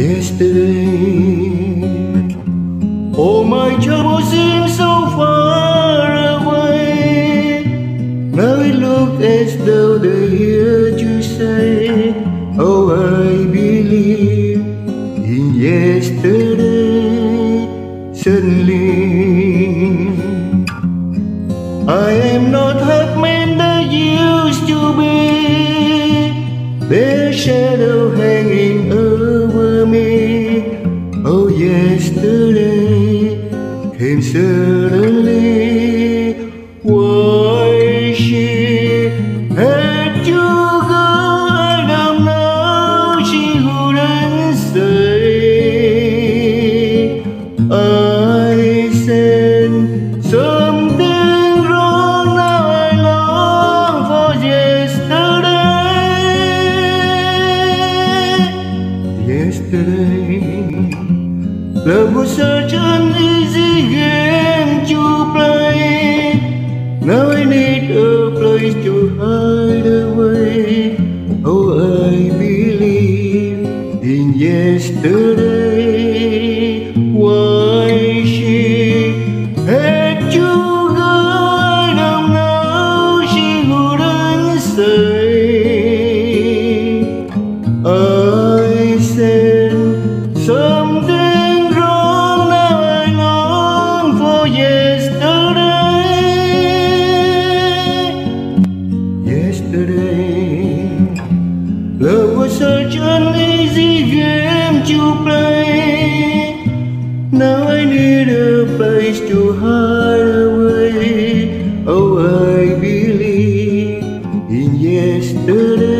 Yesterday, oh my troubles seem so far away. Now it looks as though they hear you say, oh, I believe in yesterday. Suddenly, I am not half man that used to be. Their shadow hanging over me. Oh, yesterday came suddenly. Why she had to go, I don't know. She wouldn't say. I said something wrong. Now I long for yesterday. Love was such an easy game to play. Now I need a place to hide away. Oh, I believe in yesterday. Why she had to go, I don't know. She wouldn't say. I said something wrong. Now I long for yesterday. Love was such an easy game to play. Now I need a place to hide away. Oh, I believe in yesterday.